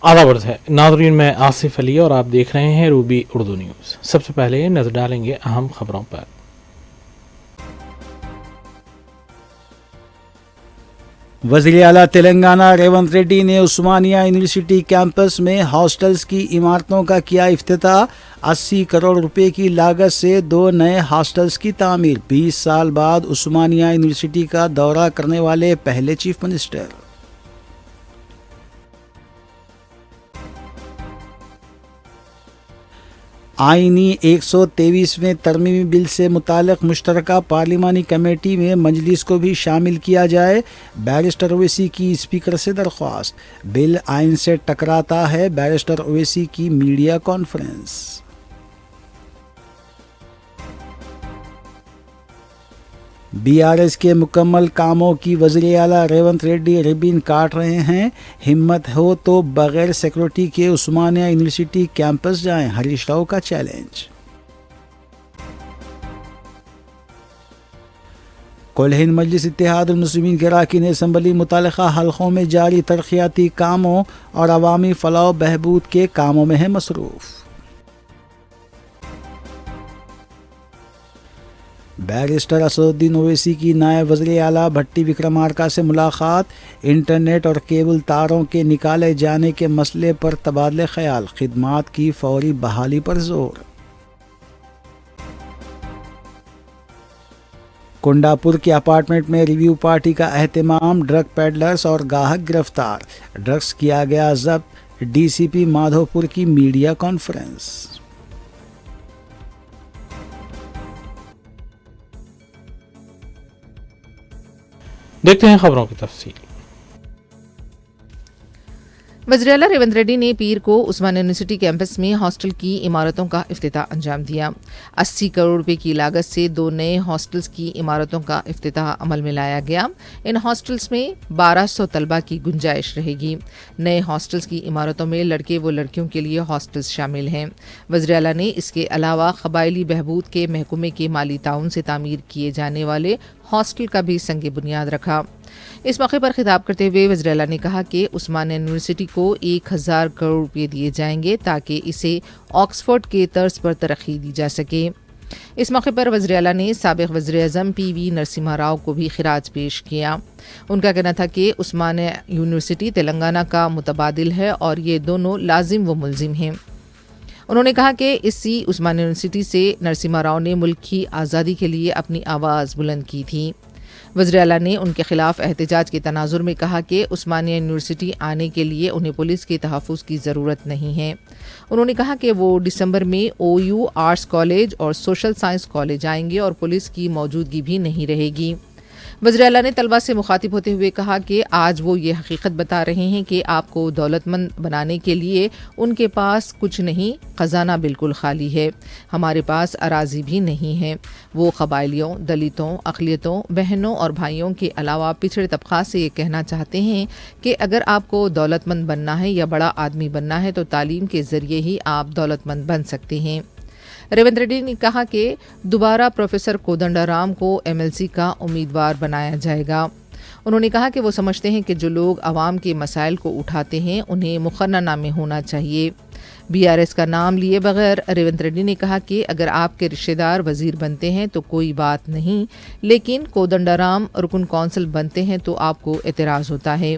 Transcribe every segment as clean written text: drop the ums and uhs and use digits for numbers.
आदाब है नाज़रीन, मैं आसिफ अली और आप देख रहे हैं रूबी उर्दू न्यूज़। सबसे पहले नजर डालेंगे अहम खबरों पर। वज़ीर आला तेलंगाना रेवंत रेड्डी ने उस्मानिया यूनिवर्सिटी कैंपस में हॉस्टल्स की इमारतों का किया इफ्तिताह। 80 करोड़ रुपए की लागत से 2 नए हॉस्टल्स की तामीर। 20 साल बाद उस्मानिया यूनिवर्सिटी का दौरा करने वाले पहले चीफ मिनिस्टर। आईनी 123वें तरमीमी बिल से मुताल्लिक़ मुश्तरका पार्लिमानी कमेटी में मजलिस को भी शामिल किया जाए। बैरिस्टर ओवैसी की स्पीकर से दरख्वास्त। बिल आइन से टकराता है, बैरिस्टर ओवैसी की मीडिया कॉन्फ्रेंस। बीआरएस के मुकम्मल कामों की वज़ीर आला रेवंत रेड्डी रिबन काट रहे हैं। हिम्मत हो तो बगैर सिक्योरिटी के उस्मानिया यूनिवर्सिटी कैंपस जाएं, हरीश राव का चैलेंज। कुल हिंद मजलिस इत्तेहादुल मुस्लिमीन के अरकान असम्बली मुतल्लिक़ा हलक़ों में जारी तरक्याती कामों और अवामी फलाह बहबूद के कामों में है मसरूफ़। बैरिस्टर असदुद्दीन ओवैसी की नायब वज़ीर आला भट्टी विक्रमार्का से मुलाकात। इंटरनेट और केबल तारों के निकाले जाने के मसले पर तबादले ख्याल। खिदमात की फौरी बहाली पर जोर। कुंडापुर के अपार्टमेंट में रिव्यू पार्टी का एहतमाम। ड्रग पेडलर्स और गाहक गिरफ्तार। ड्रग्स किया गया जब्त। डीसीपी माधोपुर की मीडिया कॉन्फ्रेंस। देखते हैं खबरों की तफसील। वज़ीर आला रेवंत रेड्डी ने पीर को उस्मानिया यूनिवर्सिटी कैंपस में हॉस्टल की इमारतों का इफ्तिताह अंजाम दिया। 80 करोड़ रुपए की लागत से 2 नए हॉस्टल्स की इमारतों का इफ्तिताह अमल में लाया गया। इन हॉस्टल्स में 1200 तलबा की गुंजाइश रहेगी। नए हॉस्टल्स की इमारतों में लड़के व लड़कियों के लिए हॉस्टल्स शामिल हैं। वज़ीर आला ने इसके अलावा क़बायली बहबूद के महकमे के माली ताउन से तामीर किए जाने वाले हॉस्टल का भी संग बुनियाद रखा। इस मौके पर खिताब करते हुए वज़ीर आला ने कहा कि उस्मानिया यूनिवर्सिटी को 1000 करोड़ रुपये दिए जाएंगे ताकि इसे ऑक्सफोर्ड के तर्ज पर तरक्की दी जा सके। इस मौके पर वज़ीर आला ने साबिक़ वज़ीर आज़म PV नरसिम्हा राव को भी खिराज पेश किया। उनका कहना था कि उस्मानिया यूनिवर्सिटी तेलंगाना का मुतबादिल है और ये दोनों लाजिम व मुलजिम हैं। उन्होंने कहा कि इसी उस्मानिया यूनिवर्सिटी से नरसिम्हा राव ने मुल्क की आज़ादी के लिए अपनी आवाज़ बुलंद की थी। वज़ीर आला ने उनके खिलाफ एहतजाज के तनाजुर में कहा कि उस्मानिया यूनिवर्सिटी आने के लिए उन्हें पुलिस के तहफ़्फ़ुज़ की ज़रूरत नहीं है। उन्होंने कहा कि वो दिसंबर में OU आर्ट्स कॉलेज और सोशल साइंस कॉलेज आएंगे और पुलिस की मौजूदगी भी नहीं रहेगी। वज़ीर आला ने तलबा से मुखातिब होते हुए कहा कि आज वो ये हकीकत बता रहे हैं कि आपको दौलतमंद बनाने के लिए उनके पास कुछ नहीं, ख़जाना बिल्कुल खाली है। हमारे पास अराज़ी भी नहीं है। वो क़बायलियों, दलितों, अक़लियतों, बहनों और भाइयों के अलावा पिछड़े तबक़ात से ये कहना चाहते हैं कि अगर आपको दौलतमंद बनना है या बड़ा आदमी बनना है तो तालीम के ज़रिए ही आप दौलतमंद बन सकते हैं। रेवंत रेड्डी ने कहा कि दोबारा प्रोफेसर कोदंडाराम को MLC का उम्मीदवार बनाया जाएगा। उन्होंने कहा कि वो समझते हैं कि जो लोग आवाम के मसाइल को उठाते हैं उन्हें मुक़र्रना में होना चाहिए। BRS का नाम लिए बगैर रेवंत रेड्डी ने कहा कि अगर आपके रिश्तेदार वज़ीर बनते हैं तो कोई बात नहीं, लेकिन कोदंडाराम रुकन कौंसिल बनते हैं तो आपको एतराज़ होता है।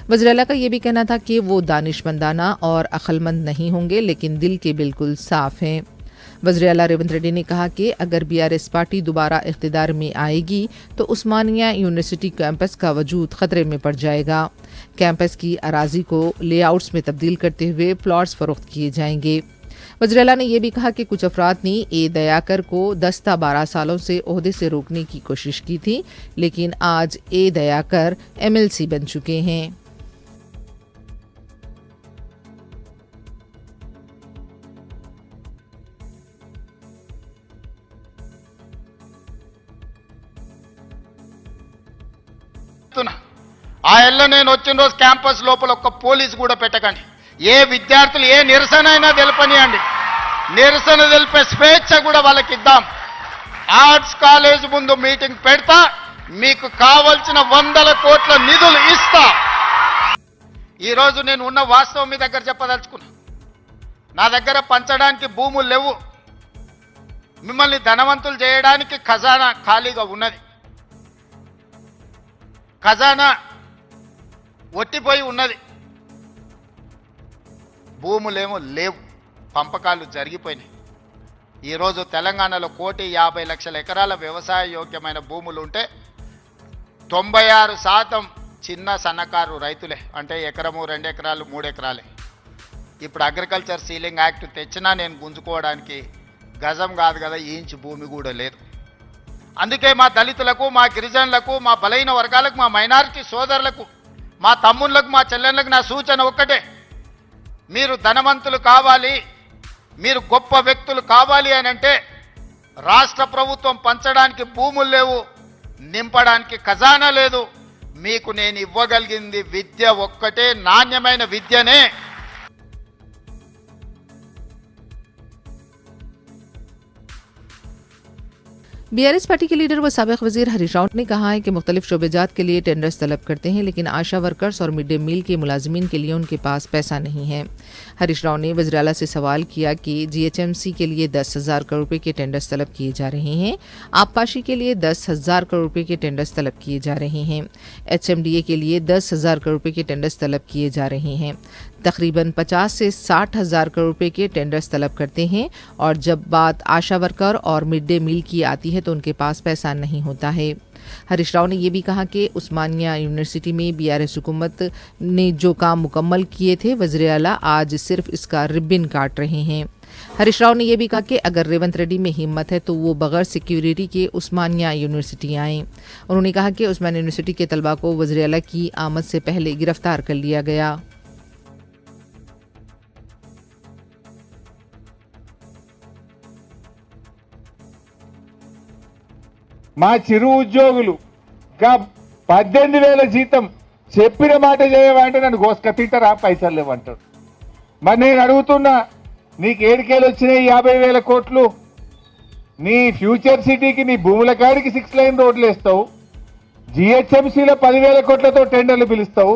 वज़ीर आला का ये भी कहना था कि वो दानिशमंदाना और अक्लमंद नहीं होंगे, लेकिन दिल के बिल्कुल साफ़ हैं। वज़ीर आला रेवंत रेड्डी ने कहा कि अगर BRS पार्टी दोबारा इख्तिदार में आएगी तो उस्मानिया यूनिवर्सिटी कैंपस का वजूद ख़तरे में पड़ जाएगा। कैंपस की अराज़ी को लेआउट्स में तब्दील करते हुए प्लॉट्स फ़रोख्त किए जाएंगे। वज़ीर आला ने यह भी कहा कि कुछ अफराद ने ए दयाकर को 10-12 सालों से ओहदे से रोकने की कोशिश की थी, लेकिन आज ए दयाकर MLC बन चुके हैं। ఆ ఎల్ల నేను వచ్చిన రోజు క్యాంపస్ లోపల ఒక్క పోలీసు కూడా పెట్టకండి. ఏ విద్యార్థులు ఏ నిరసన అయినా తెలపనియండి. నిరసన తెలిపే స్వేచ్ఛ కూడా వాళ్ళకి ఇద్దాం. ఆర్ట్స్ కాలేజ్ ముందు మీటింగ్ పెడతా, మీకు కావాల్సిన 100 కోట్ల నిధులు ఇస్తా. ఈరోజు నేను ఉన్న వాస్తవం మీ దగ్గర చెప్పదలుచుకున్నా. నా దగ్గర పంచడానికి భూములు లేవు, మిమ్మల్ని ధనవంతులు చేయడానికి ఖజానా ఖాళీగా ఉన్నది, ఖజానా ఒట్టిపోయి ఉన్నది, భూములేమో లేవు, పంపకాలు జరిగిపోయినాయి. ఈరోజు తెలంగాణలో 1,50,00,000 ఎకరాల వ్యవసాయ యోగ్యమైన భూములు ఉంటే 96% చిన్న సన్నకారు రైతులే, అంటే ఎకరము 2 ఎకరాలు 3 ఎకరాలే. ఇప్పుడు అగ్రికల్చర్ సీలింగ్ యాక్ట్ తెచ్చినా నేను గుంజుకోవడానికి గజం కాదు కదా, ఇంచు భూమి కూడా లేదు. అందుకే మా దళితులకు, మా గిరిజనులకు, మా బలహీన వర్గాలకు, మా మైనారిటీ సోదరులకు, మా తమ్ముళ్ళకు, మా చెల్లెళ్ళకు నా సూచన ఒక్కటే: మీరు ధనవంతులు కావాలి, మీరు గొప్ప వ్యక్తులు కావాలి అని అంటే రాష్ట్ర ప్రభుత్వం పంచడానికి భూములు లేవు, నింపడానికి ఖజానా లేదు. మీకు నేను ఇవ్వగలిగింది విద్య ఒక్కటే, నాణ్యమైన విద్యనే. बीआरएस पार्टी के लीडर व साबिक वजीर हरीश राव ने कहा है कि मुख्तलिफ शोबेजात के लिए टेंडर्स तलब करते हैं, लेकिन आशा वर्कर्स और मिड डे मील के मुलाजमीन के लिए उनके पास पैसा नहीं है। हरीश राव ने वज़ीर आला से सवाल किया कि जीएचएमसी के लिए 10,000 करोड़ रुपए के टेंडर्स तलब किए जा रहे हैं, आबपाशी के लिए 10,000 करोड़ रुपए के टेंडर्स तलब किए जा रहे हैं, एचएमडीए के लिए 10,000 करोड़ रुपए के टेंडर्स तलब किए जा रहे हैं। तकरीबन 50 से 60,000 करोड़ रुपए के टेंडर्स तलब करते हैं, और जब बात आशा वर्कर और मिड डे मील की आती है तो उनके पास पैसा नहीं होता है। हरीश राव ने यह भी कहा कि उस्मानिया यूनिवर्सिटी में बीआरएस हुकूमत ने जो काम मुकम्मल किए थे, वज़ीर आला आज सिर्फ इसका रिबन काट रहे हैं। हरीश राव ने यह भी कहा कि अगर रेवंत रेड्डी में हिम्मत है तो वो बगैर सिक्योरिटी के उस्मानिया यूनिवर्सिटी आएँ। उन्होंने कहा कि उस्मानिया यूनिवर्सिटी के तलबा को वज़ीर आला की आमद से पहले गिरफ्तार कर लिया गया। మా చిరు ఉద్యోగులు గా 18,000 జీతం చెప్పిన మాట చేయమంటే నన్ను గోస్క తింటారా, పైసలు లేవంటారు. మరి నేను అడుగుతున్నా, నీకు ఏడికేలు వచ్చినాయి 50,000 కోట్లు? నీ ఫ్యూచర్ సిటీకి, నీ భూముల కాడికి 6 లైన్ రోడ్లు వేస్తావు, జిహెచ్ఎంసీలో 10,000 కోట్లతో టెండర్లు పిలుస్తావు,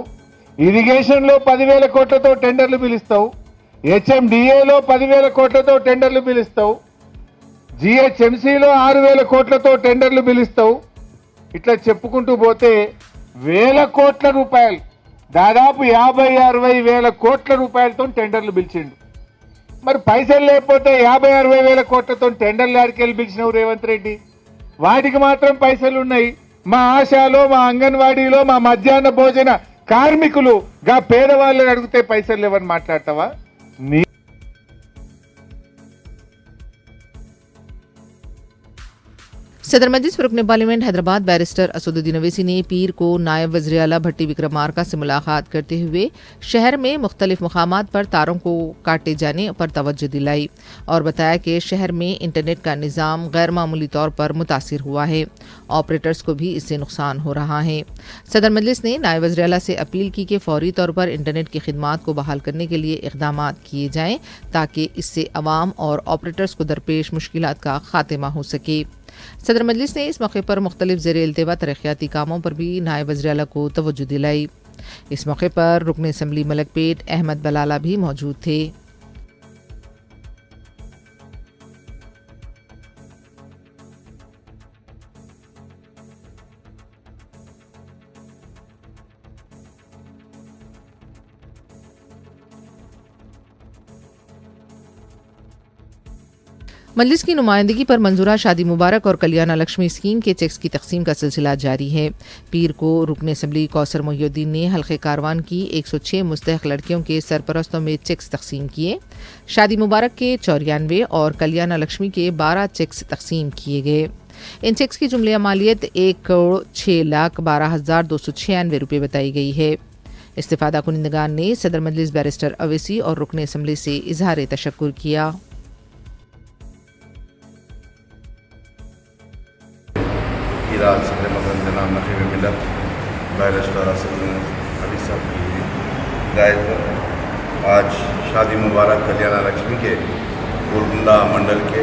ఇరిగేషన్లో 10,000 కోట్లతో టెండర్లు పిలుస్తావు, హెచ్ఎండిఏలో 10,000 కోట్లతో టెండర్లు పిలుస్తావు, జిహెచ్ఎంసీలో 6,000 కోట్లతో టెండర్లు పిలుస్తావు. ఇట్లా చెప్పుకుంటూ పోతే వేల కోట్ల రూపాయలు, దాదాపు 50-60 వేల కోట్ల రూపాయలతో టెండర్లు పిలిచిండు. మరి పైసలు లేకపోతే 50-60 వేల కోట్లతో టెండర్లు ఆడికెళ్ళి పిలిచినావు రేవంత్ రెడ్డి? వాటికి మాత్రం పైసలు ఉన్నాయి. మా ఆశాలో, మా అంగన్వాడీలో, మా మధ్యాహ్న భోజన కార్మికులు గా పేదవాళ్ళని అడిగితే పైసలు లేవని మాట్లాడతావా? सदर मजलिस रुकन पार्लियामेंट हैदराबाद बैरिस्टर असदुद्दीन अवैसी ने पीर को नायब वज़ीर आला भट्टी विक्रमार्का से मुलाकात करते हुए शहर में मुख्तलिफ मकामात पर तारों को काटे जाने पर तवज्जो दिलाई और बताया कि शहर में इंटरनेट का निज़ाम गैर मामूली तौर पर मुतासिर हुआ है, ऑपरेटर्स को भी इससे नुकसान हो रहा है। सदर मजलिस ने नायब वज़ीर आला से अपील की कि फौरी तौर पर इंटरनेट की खिदमात को बहाल करने के लिए इक़दाम किए जाएँ ताकि इससे अवाम और ऑपरेटर्स को दरपेश मुश्किलात का खात्मा हो सके। सदर मजलिस ने इस मौके पर मुख्तलिफ ज़ेर इल्तिवा तरक्याती कामों पर भी नायब वज़ीर आला को तवज्जो दिलाई। इस मौके पर रुकन असम्बली मलकपेट अहमद बलाला भी मौजूद थे। मजलिस की नुमाइंदगी पर मंजूरा शादी मुबारक और कल्याण लक्ष्मी स्कीम के चेक्स की तकसीम का सिलसिला जारी है। पीर को रुकन असम्बली कौसर मोहिउद्दीन ने हल्के कारवान की 106 मुस्तहक लड़कियों के सरपरस्तों में चेक्स तकसीम किए। शादी मुबारक के 94 और कल्याण लक्ष्मी के 12 चेक्स तकसीम किए गए। इन चेक्स की जुमला मालियत 1,06,12,296 रुपये बताई गई है। इस्तिफादा कुनिंदगान ने सदर मजलिस बैरिस्टर अवैसी और रुकन असम्बली से इजहार तशक्कुर किया। आज सदर मदन जनाब नकीब मिलत बैरिस्टर अली साहब की हिदायत पर आज शादी मुबारक कल्याण लक्ष्मी के गोलकुंडा मंडल के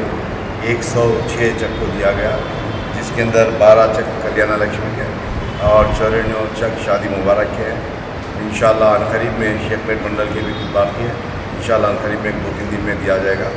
106 चेक को दिया गया, जिसके अंदर 12 चेक कल्याण लक्ष्मी के और 94 चेक शादी मुबारक के हैं। इंशाल्लाह अनकरीब में शेखपेट मंडल के भी कुछ बाकी है, इंशाल्लाह अनकरीब में 2-3 दिन में दिया जाएगा।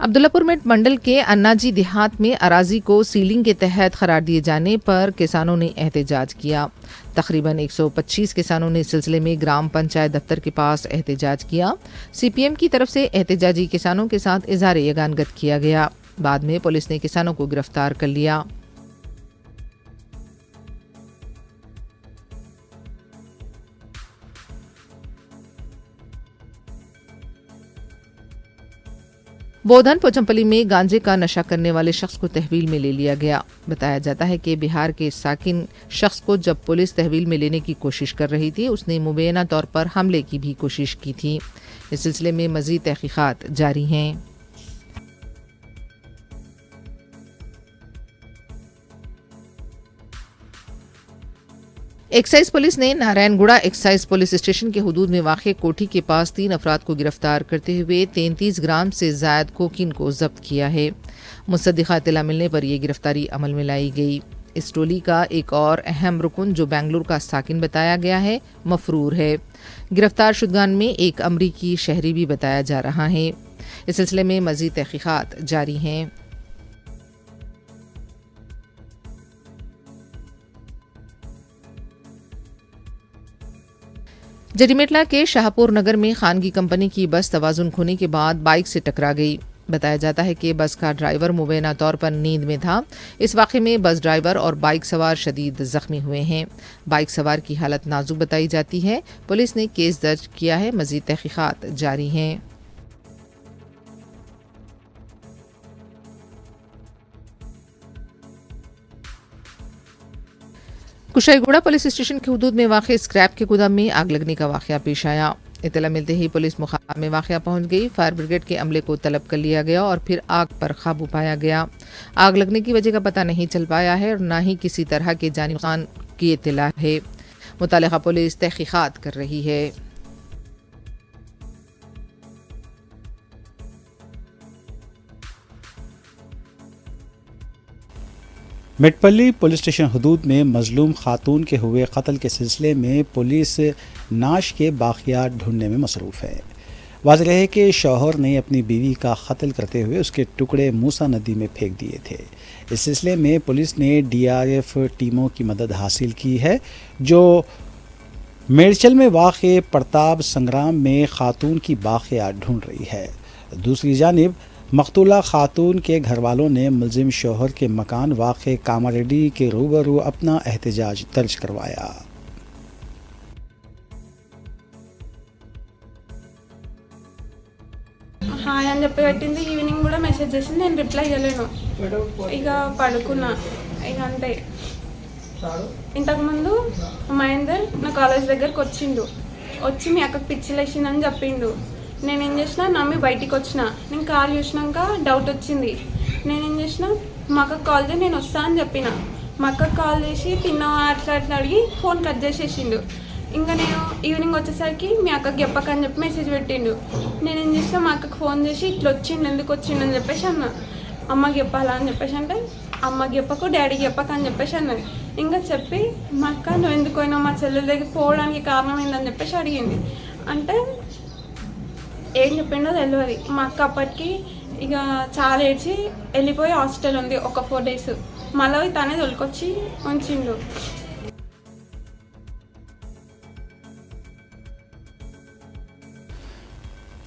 अब्दुल्लापुर मेट मंडल के अन्नाजी देहात में अराजी को सीलिंग के तहत करार दिए जाने पर किसानों ने एहतजाज किया। तकरीबन 125 किसानों ने इस सिलसिले में ग्राम पंचायत दफ्तर के पास एहतजाज किया। सीपीएम की तरफ से एहतजाजी किसानों के साथ इजहार यगानगत किया गया। बाद में पुलिस ने किसानों को गिरफ्तार कर लिया। बोधन पोचमपल्ली में गांजे का नशा करने वाले शख्स को तहवील में ले लिया गया। बताया जाता है कि बिहार के साकिन शख्स को जब पुलिस तहवील में लेने की कोशिश कर रही थी, उसने मुबैना तौर पर हमले की भी कोशिश की थी। इस सिलसिले में मजीद तहकीकात जारी हैं। एक्साइज पुलिस ने नारायणगुड़ा एक्साइज पुलिस स्टेशन के हुदूद में वाक़ कोठी के पास 3 अफराद को गिरफ्तार करते हुए 33 ग्राम से ज़ायद कोकीन को जब्त किया है। मुसद्दिक़ा इत्तला मिलने पर यह गिरफ्तारी अमल में लाई गई। इस टोली का एक और अहम रुकन जो बेंगलुरु का साकिन बताया गया है, मफरूर है। गिरफ्तार शुदगान में एक अमरीकी शहरी भी बताया जा रहा है। इस सिलसिले में मज़ीद तहक़ीक़ात जारी हैं। जरीमेटला के शाहपुर नगर में खानगी कंपनी की बस तवाज़ुन खोने के बाद बाइक से टकरा गई। बताया जाता है कि बस का ड्राइवर मुबैना तौर पर नींद में था। इस वाक़े में बस ड्राइवर और बाइक सवार शदीद ज़ख्मी हुए हैं। बाइक सवार की हालत नाजुक बताई जाती है। पुलिस ने केस दर्ज किया है। मज़ीद तहक़ीक़ात जारी हैं। कुशाईगुड़ा पुलिस स्टेशन के हुदूद में वाक़ स्क्रैप के गोदाम में आग लगने का वाक़या पेश आया। इत्तला मिलते ही पुलिस मुकाम में वाक़या पहुंच गई। फायर ब्रिगेड के अमले को तलब कर लिया गया और फिर आग पर काबू पाया गया। आग लगने की वजह का पता नहीं चल पाया है और न ही किसी तरह के जानी नुकसान की इत्तला है। मुतालिका पुलिस तहक़ीक़ात कर रही है। मेटपल्ली पुलिस स्टेशन हदूद में मजलूम खातून के हुए कत्ल के सिलसिले में पुलिस नाश के बाक़ियात ढूंढने में मसरूफ़ है। वाज़ेह है कि शौहर ने अपनी बीवी का कत्ल करते हुए उसके टुकड़े मूसा नदी में फेंक दिए थे। इस सिलसिले में पुलिस ने DRF टीमों की मदद हासिल की है, जो मेरचल में वाक़ प्रताप संग्राम में खातून की बाक़ियात ढूंढ रही है। दूसरी जानिब मक़तूला खातून के घर वालों ने मुलजिम शौहर के मकान वाक़ कामारेड्डी के रूबरू अपना एहतजाज दर्ज करवाया। హాయ్ అని చెప్పి పెట్టింది. ఈవినింగ్ కూడా మెసేజ్ చేసింది, నేను రిప్లై ఇవ్వలేను. ఇక పడుకున్నా. ఇక అంతే. ఇంతకుముందు మహేందర్ నా కాలేజ్ దగ్గరకు వచ్చి మీ అక్కకు పిచ్చిలేసిందని చెప్పిండు. నేనేం చేసిన, నమ్మి బయటికి వచ్చిన. నేను కాల్ చూసినాక డౌట్ వచ్చింది. నేనేం చేసిన, మా అక్కకు కాల్ చేసి నేను వస్తా అని చెప్పిన. మా అక్కకు కాల్ చేసి తిన్నావా అట్లా అడిగి ఫోన్ కట్ చేసేసిండు. ఇంకా నేను ఈవినింగ్ వచ్చేసరికి మీ అక్కకి చెప్పకని చెప్పి మెసేజ్ పెట్టిండు. నేనేం చేసిన, మా అక్కకు ఫోన్ చేసి ఇట్లా వచ్చిండు, ఎందుకు వచ్చిండు అని చెప్పేసి అన్న. అమ్మకి చెప్పాలా అని చెప్పేసి అంటే, అమ్మకి చెప్పకు డాడీకి చెప్పక అని చెప్పేసి అన్నది. ఇంకా చెప్పి మా అక్క నువ్వు ఎందుకు పోయినావు, మా చెల్లెల దగ్గర పోవడానికి కారణం ఏందని చెప్పేసి అడిగింది. అంటే ఏం చెప్పిండో తెలియదు. మా అక్క అప్పటికి ఇక చాలా ఏడ్చి వెళ్ళిపోయి హాస్టల్ ఉంది ఒక 4 days. మళ్ళీ తనే తొలికొచ్చి ఉంచిండు.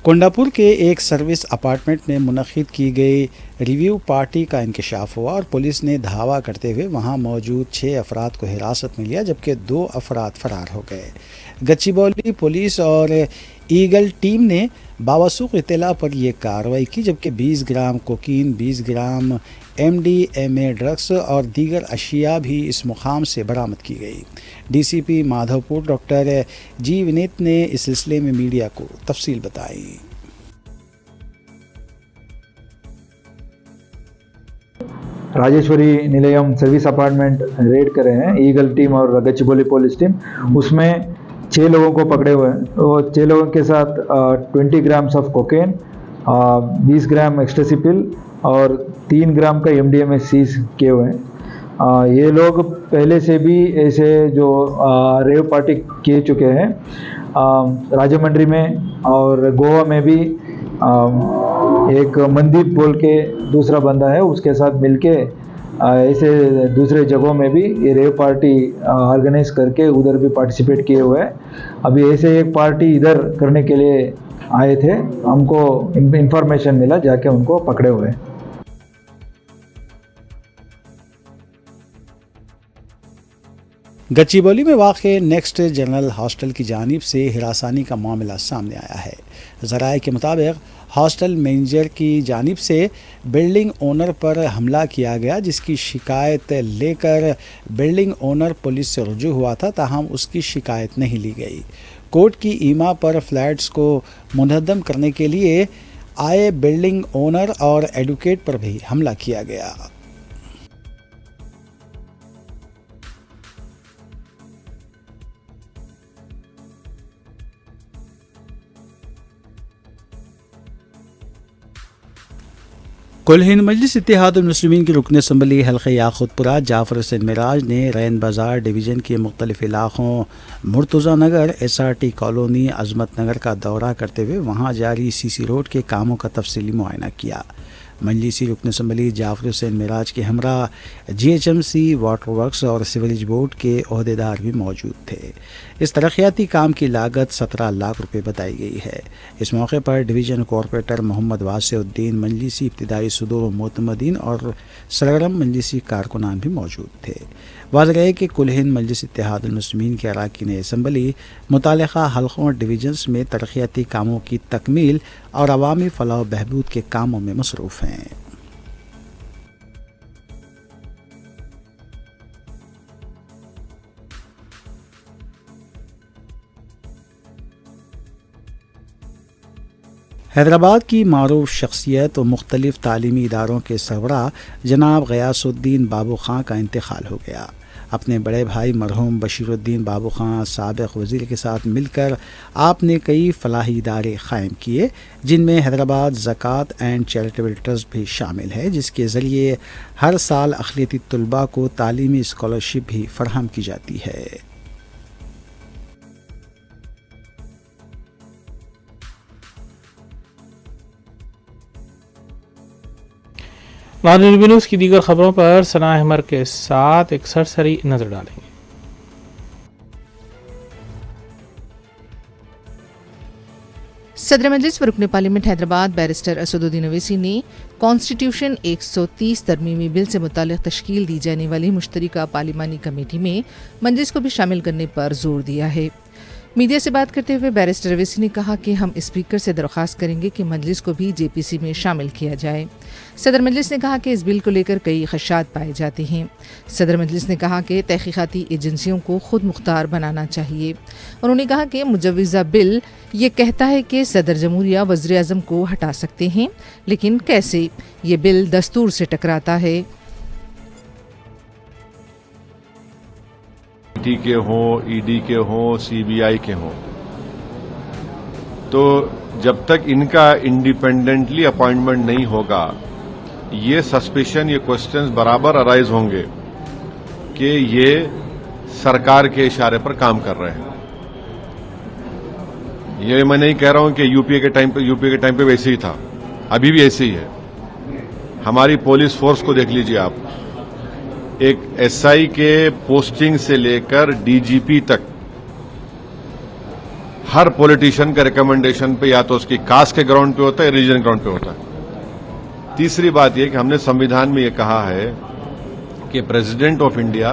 कोंडापुर के एक सर्विस अपार्टमेंट में मुनक़िद की गई रिव्यू पार्टी का इंकशाफ हुआ और पुलिस ने धावा करते हुए वहां मौजूद 6 अफराद को हिरासत में लिया, जबकि 2 अफराद फरार हो गए। गच्चीबौली पुलिस और ईगल टीम ने बावसूख इत्तला पर यह कार्रवाई की, जबकि 20 ग्राम कोकीन, 20 ग्राम MDMA ड्रग्स और दीगर अशिया भी इस मुकाम से बरामद की गई। DCP माधवपुर डॉक्टर जी विनीत ने इस सिलसिले में मीडिया को तफसील बताई। Rajeshwari Nilayam service apartment red करे हैं ईगल टीम और गच्चीबौली पुलिस टीम। उसमें 6 लोगों को पकड़े हुए हैं। वो 6 लोगों के साथ 20 grams of cocaine, 20 gram ecstasy pill और 3 ग्राम का MDMA सीज किए हुए हैं। ये लोग पहले से भी ऐसे जो रेव पार्टी किए चुके हैं, राजमंड्री में और गोवा में भी एक मनदीप बोल के दूसरा बंदा है, उसके साथ मिलके ऐसे दूसरे जगहों में भी ये रेव पार्टी ऑर्गेनाइज करके उधर भी पार्टिसिपेट किए हुए हैं। अभी ऐसे एक पार्टी इधर करने के लिए आए थे, हमको इंफॉर्मेशन मिला, जाके उनको पकड़े हुए। गच्चीबौली में वाक़ नेक्स्ट जनरल हॉस्टल की जानिब से हिरासानी का मामला सामने आया है। ज़राए के मुताबिक हॉस्टल मैनेजर की जानिब से बिल्डिंग ओनर पर हमला किया गया, जिसकी शिकायत लेकर बिल्डिंग ओनर पुलिस से रुजू हुआ था, ताहम उसकी शिकायत नहीं ली गई। कोर्ट की ईमा पर फ्लैट्स को मुनहदम करने के लिए आए बिल्डिंग ओनर और एडवोकेट पर भी हमला किया गया। कुल हिंद मजलिस इत्तेहादुल मुस्लिमीन की रुकन असम्बली हल्क़े याक़ूतपुरा जाफ़र हुसैन मिराज ने रैन बाज़ार डिवीज़न के मुख्तलिफ़ इलाक़ों मुर्तज़ा नगर, SRT कॉलोनी, अज़मत नगर का दौरा करते हुए वहाँ जारी CC रोड के कामों का तफसीली मुआयना किया। मजलिसी रुकन असम्बली जाफ़र हुसैन मिराज के हमरा GHMC, वाटर वर्क्स और सिवरेज बोर्ड के अहदेदार भी मौजूद थे। इस तरक्याती काम की लागत 17 लाख रुपए बताई गई है। इस मौके पर डिवीज़न कॉरपोरेटर मोहम्मद वासिउद्दीन, मजलिसी इब्तिदाई सदूर मोतमदीन और सरगर्म मजलिसी कारकुनान भी मौजूद थे। वाज़ेह है कि कुल हिंद मजलिस इत्तेहादुल मुस्लिमीन के अरकान असम्बली मुतालिका हल्क़ों और डिवीज़न्स में तरक्याती कामों की तकमील और अवामी फलाह बहबूद के कामों में मसरूफ़ हैं। हैदराबाद की मारूफ शख्सियत और मुख्तलिफ तालीमी इदारों के सरबराह जनाब गयासुद्दीन बाबू खां का इंतकाल हो गया। अपने बड़े भाई मरहूम बशीरुद्दीन बाबू खां साबिक़ वज़ीर के साथ मिलकर आपने कई फलाही इदारे क़ायम किए, जिनमें हैदराबाद ज़कात एंड चैरिटेबल ट्रस्ट भी शामिल है, जिसके ज़रिए हर साल अक़लियती तलबा को तालीमी स्कॉलरशिप भी फ़राहम की जाती है। नाज़रीन न्यूज़ की दीगर खबरों पर सना अहमद के साथ एक सरसरी नज़र डालेंगे। सदर मजलिस व रुकन पार्लियामेंट हैदराबाद बैरिस्टर असदुद्दीन ओवैसी ने कॉन्स्टिट्यूशन 130 तरमीमी बिल से मुताल्लिक़ तश्कील दी जाने वाली मुश्तरका पार्लिमानी कमेटी में मजलिस को भी शामिल करने पर जोर दिया है। मीडिया से बात करते हुए बैरिस्टर ओवैसी ने कहा कि हम स्पीकर से दरख्वास्त करेंगे कि मजलिस को भी JPC में शामिल किया जाए। सदर मजलिस ने कहा कि इस बिल को लेकर कई खदशात पाए जाते हैं। सदर मजलिस ने कहा कि तहकीकाती एजेंसियों को खुद मुख्तार बनाना चाहिए। उन्होंने कहा कि मुजव्वज़ा बिल ये कहता है कि सदर जमहूरिया वज़ीर आज़म को हटा सकते हैं, लेकिन कैसे? ये बिल दस्तूर से टकराता है। के हों, ED के हों, CBI के हों, तो जब तक इनका इंडिपेंडेंटली अपॉइंटमेंट नहीं होगा, ये सस्पिशन, ये क्वेश्चंस बराबर अराइज होंगे कि ये सरकार के इशारे पर काम कर रहे हैं। ये मैं नहीं कह रहा हूं कि यूपीए के टाइम पे वैसे ही था, अभी भी ऐसे ही है। हमारी पुलिस फोर्स को देख लीजिए आप, एक SI के पोस्टिंग से लेकर DGP तक हर पॉलिटिशियन का रिकमेंडेशन पे या तो उसकी कास्ट के ग्राउंड पे होता है, रिलीजन ग्राउंड पे होता है। तीसरी बात यह कि हमने संविधान में यह कहा है कि president of India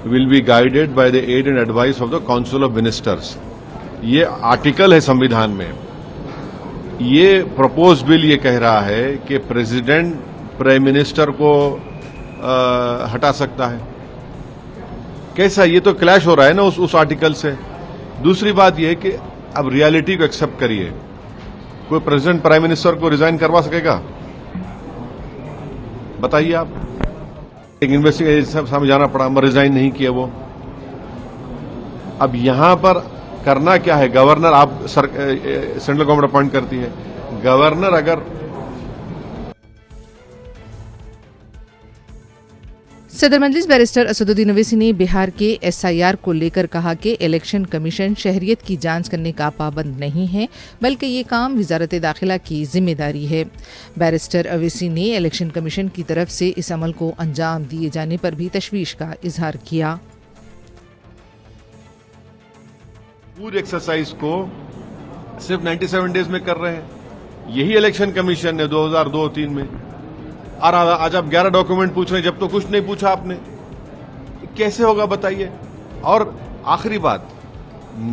will be guided by the aid and advice of the council of ministers. ये आर्टिकल है संविधान में। ये प्रपोज बिल ये कह रहा है कि प्रेसिडेंट प्राइम मिनिस्टर को हटा सकता है। कैसा? ये तो क्लैश हो रहा है ना उस आर्टिकल से। दूसरी बात यह है कि अब रियलिटी को एक्सेप्ट करिए, कोई प्रेसिडेंट प्राइम मिनिस्टर को रिजाइन करवा सकेगा? बताइए आप। एक इन्वेस्टिगेशन सामने जाना पड़ा, मैं रिजाइन नहीं किया वो। अब यहां पर करना क्या है? गवर्नर, आप सेंट्रल गवर्नमेंट अपॉइंट करती है, गवर्नर अगर सदर मजलिस बैरिस्टर असदुद्दीन ओवैसी ने बिहार के SIR को लेकर कहा कि इलेक्शन कमीशन शहरियत की जांच करने का पाबंद नहीं है, बल्कि ये काम वजारत दाखिला की जिम्मेदारी है। बैरिस्टर ओवैसी ने इलेक्शन कमीशन की तरफ से इस अमल को अंजाम दिए जाने पर भी तशवीश का इजहार किया। पूरी एक्सरसाइज को सिर्फ 97 डेज में कर रहे हैं। यही इलेक्शन कमीशन ने 2002-03 में, और आज आप 11 डॉक्यूमेंट पूछ रहे हैं, जब तो कुछ नहीं पूछा आपने। कैसे होगा बताइए। और आखिरी बात,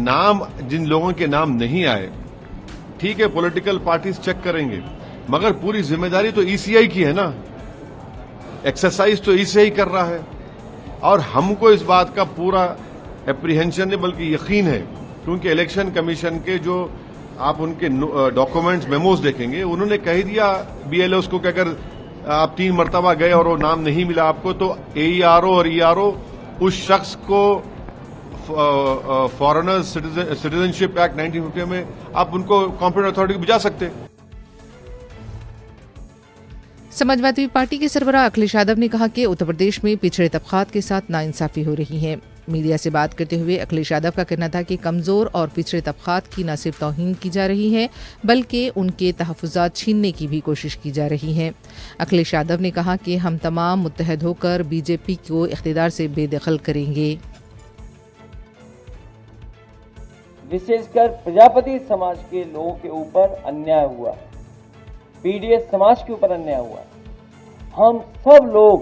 नाम जिन लोगों के नाम नहीं आए, ठीक है, पॉलिटिकल पार्टीज चेक करेंगे, मगर पूरी जिम्मेदारी तो ECI की है ना। एक्सरसाइज तो ECI कर रहा है, और हमको इस बात का पूरा एप्रीहेंशन नहीं बल्कि यकीन है, क्योंकि इलेक्शन कमीशन के जो आप उनके डॉक्यूमेंट्स मेमोज देखेंगे, उन्होंने कह दिया BLOs को कि अगर आप 3 मरतबा गए और वो नाम नहीं मिला आपको, तो AERO और ERO उस शख्स को फॉरेनर्स सिटीजनशिप एक्ट 1950 में आप उनको कॉम्पिटेंट अथॉरिटी को भिजा सकते। समाजवादी पार्टी के सरबराह अखिलेश यादव ने कहा कि उत्तर प्रदेश में पिछड़े तबकात के साथ नाइंसाफी हो रही है। मीडिया से बात करते हुए अखिलेश यादव का कहना था कि कमज़ोर और पिछड़े तबकात की न सिर्फ तौहीन की जा रही है, बल्कि उनके तहफ़्फ़ुज़ात छीनने की भी कोशिश की जा रही है। अखिलेश यादव ने कहा कि हम तमाम मुत्तहद होकर BJP को इख्तिदार से बेदखल करेंगे। विशेषकर प्रजापति समाज के लोगों के ऊपर अन्याय हुआ, PDS समाज के ऊपर अन्याय हुआ। हम सब लोग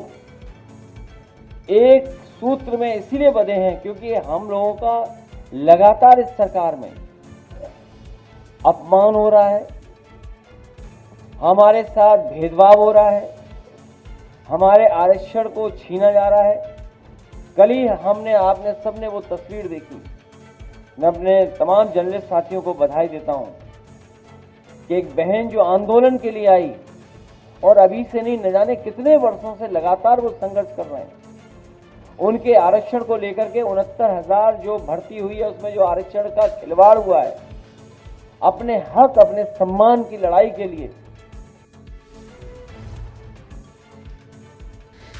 एक सूत्र में इसीलिए बंधे हैं क्योंकि हम लोगों का लगातार इस सरकार में अपमान हो रहा है, हमारे साथ भेदभाव हो रहा है, हमारे आरक्षण को छीना जा रहा है। कल ही आपने सबने वो तस्वीर देखी। मैं अपने तमाम जर्नलिस्ट साथियों को बधाई देता हूं कि एक बहन जो आंदोलन के लिए आई और अभी से नहीं, न जाने कितने वर्षों से लगातार वो संघर्ष कर रहे हैं, उनके आरक्षण को लेकर के 69,000 जो भर्ती हुई है उसमें जो आरक्षण का खिलवाड़ हुआ है, अपने हक अपने सम्मान की लड़ाई के लिए।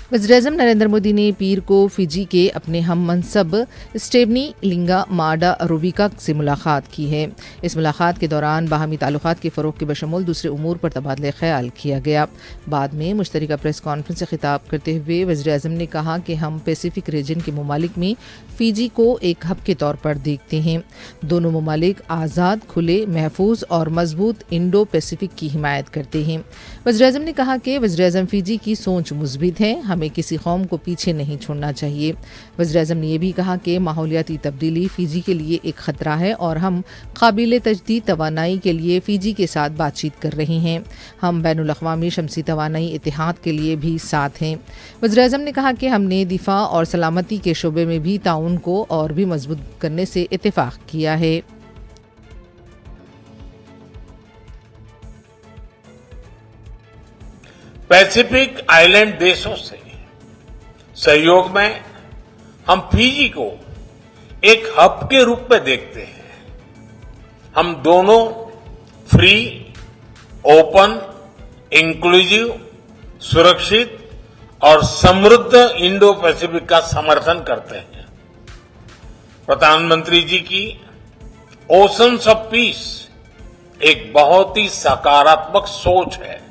वज़ीर-ए-आज़म नरेंद्र मोदी ने पीर को फिजी के अपने हम मनसब स्टेवनी लिंगा माडा रूबिका से मुलाकात की है। इस मुलाकात के दौरान बाहमी ताल्लुकात के फ़रोग़ के बशमूल दूसरे उमूर पर तबादले ख्याल किया गया। बाद में मुश्तरका प्रेस कॉन्फ्रेंस से खिताब करते हुए वज़ीर-ए-आज़म ने कहा कि हम पैसिफिक रीजन के ममालिक में फ़िजी को एक हब के तौर पर देखते हैं। दोनों ममालिक आज़ाद, खुले, महफूज और मजबूत इंडो पैसिफिक की हिमायत करते हैं। वज़ीर-ए-आज़म ने कहा कि वज़ीर-ए-आज़म फ़िजी की सोच मुस्बित है, हमें किसी कौम को पीछे नहीं छोड़ना चाहिए। वज़ीर-ए-आज़म ने यह भी कहा कि माहौलियाती तब्दीली फ़िजी के लिए एक ख़तरा है और हम काबिल तजदीद तवानाई के लिए फ़िजी के साथ बातचीत कर रहे हैं। हम बैनुल अक़वामी शमसी तवानाई इत्तेहाद के लिए भी साथ हैं। वज़ीर-ए-आज़म ने कहा कि हमने दिफा और सलामती के शोबे में भी ताउन को और भी मजबूत करने से इत्तेफाक किया है। पैसिफिक आइलैंड देशों से सहयोग में हम फिजी को एक हब के रूप में देखते हैं। हम दोनों फ्री, ओपन, इंक्लूसिव, सुरक्षित और समृद्ध इंडो पैसिफिक का समर्थन करते हैं। प्रधानमंत्री जी की ओशंस ऑफ पीस एक बहुत ही सकारात्मक सोच है।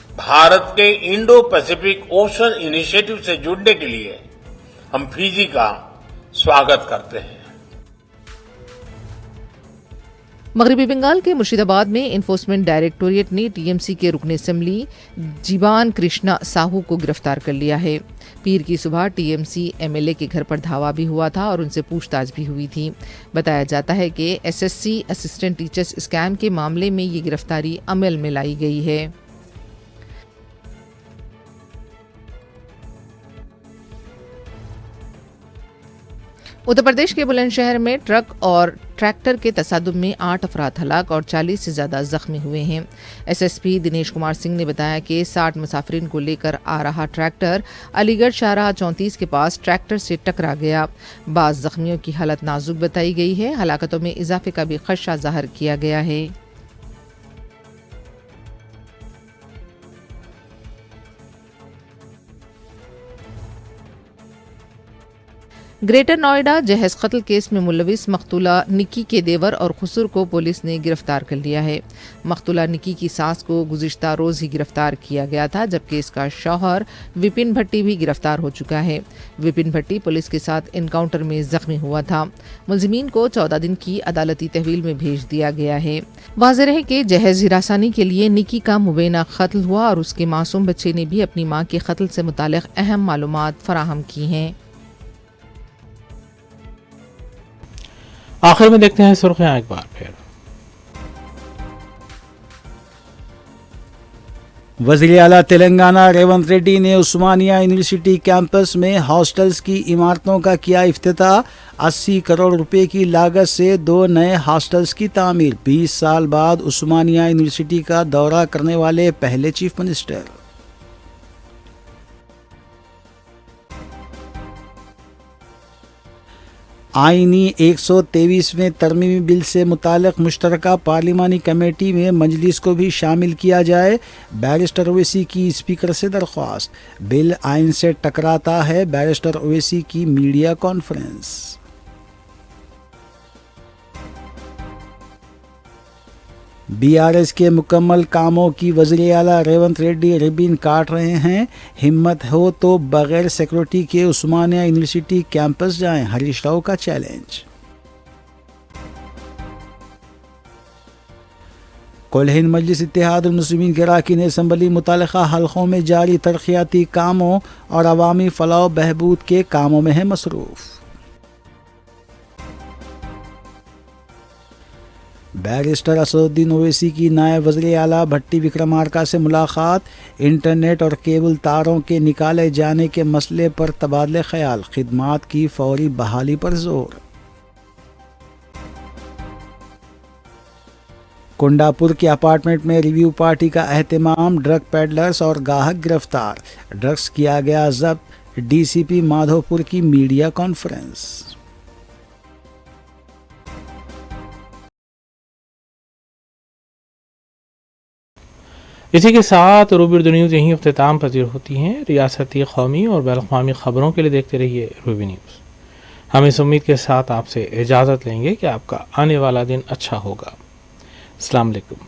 भारत के इंडो पैसिफिक ओशन इनिशिएटिव से जुड़ने के लिए हम फिजी का स्वागत करते हैं। मगरबी बंगाल के मुर्शिदाबाद में एनफोर्समेंट डायरेक्टोरेट ने टीएमसी के रुकन असेंबली जीवान कृष्णा साहू को गिरफ्तार कर लिया है। पीर की सुबह टीएमसी एमएलए के घर पर धावा भी हुआ था और उनसे पूछताछ भी हुई थी। बताया जाता है कि एसएससी असिस्टेंट टीचर्स स्कैम के मामले में ये गिरफ्तारी अमल में लाई गई है। उत्तर प्रदेश के बुलंदशहर में ट्रक और ट्रैक्टर के तसादुम में 8 अफराद हलाक और 40 से ज़्यादा जख्मी हुए हैं। एसएसपी दिनेश कुमार सिंह ने बताया कि 60 मुसाफिरीन को लेकर आ रहा ट्रैक्टर अलीगढ़ शाहराह 34 के पास ट्रैक्टर से टकरा गया। बाज़ जख्मियों की हालत नाजुक बताई गई है। हलाकतों में इजाफे का भी खदशा जाहिर किया गया है। ग्रेटर नोएडा जहेज कत्ल केस में मुलविस मकतूला निक्की के देवर और खुसर को पुलिस ने गिरफ्तार कर लिया है। मकतूला निक्की की सास को गुज़िश्ता रोज़ ही गिरफ्तार किया गया था, जबकि इसका शौहर विपिन भट्टी भी गिरफ्तार हो चुका है। विपिन भट्टी पुलिस के साथ एनकाउंटर में जख्मी हुआ था। मुलजिमीन को 14 दिन की अदालती तहवील में भेज दिया गया है। वाज़ेह रहे कि जहेज हिरासानी के लिए निक्की का मुबैना कत्ल हुआ और उसके मासूम बच्चे ने भी अपनी मां के कत्ल से मुतालिक अहम मालूमात फराहम की हैं। आखिर में देखते हैं सुर्खियां एक बार फिर। वज़ीर आला तेलंगाना रेवंत रेड्डी ने उस्मानिया यूनिवर्सिटी कैंपस में हॉस्टल्स की इमारतों का किया इफ्तिताह। 80 करोड़ रुपए की लागत से 2 नए हॉस्टल्स की तामीर। 20 साल बाद उस्मानिया यूनिवर्सिटी का दौरा करने वाले पहले चीफ मिनिस्टर। आईनी 123वें तरमीमी बिल से मुतालिक मुश्तरका पार्लिमानी कमेटी में मजलिस को भी शामिल किया जाए। बैरिस्टर ओवैसी की स्पीकर से दरख्वास्त। बिल आइन से टकराता है, बैरिस्टर ओवैसी की मीडिया कॉन्फ्रेंस। बीआरएस के मुकम्मल कामों की वज़ीर आला रेवंत रेड्डी रिबन काट रहे हैं। हिम्मत हो तो बगैर सिक्योरिटी के उस्मानिया यूनिवर्सिटी कैंपस जाएं, हरीश राव का चैलेंज। कुल हिंद मजलिस इत्तेहादुल मुस्लिमीन के अरकान असम्बली मुतल्लिक़ा हलक़ों में जारी तरक्याती कामों और अवामी फलाह बहबूद के कामों में है मसरूफ़। बैरिस्टर असदुद्दीन ओवैसी की नायब वज़ीर आला भट्टी विक्रमार्का से मुलाकात। इंटरनेट और केबल तारों के निकाले जाने के मसले पर तबादले ख्याल। खिदमात की फौरी बहाली पर जोर। कुंडापुर के अपार्टमेंट में रिव्यू पार्टी का एहतमाम। ड्रग पेडलर्स और गाहक गिरफ्तार। ड्रग्स किया गया जब्त। डीसीपी माधोपुर की मीडिया कॉन्फ्रेंस। इसी के साथ रूबी उर्दू न्यूज़ यहीं इख्तिताम पजीर होती हैं। रियासती, कौमी और बैनुल-अक़वामी ख़बरों के लिए देखते रहिए रूबी न्यूज़। हम इस उम्मीद के साथ आपसे इजाज़त लेंगे कि आपका आने वाला दिन अच्छा होगा। अस्सलाम वालेकुम।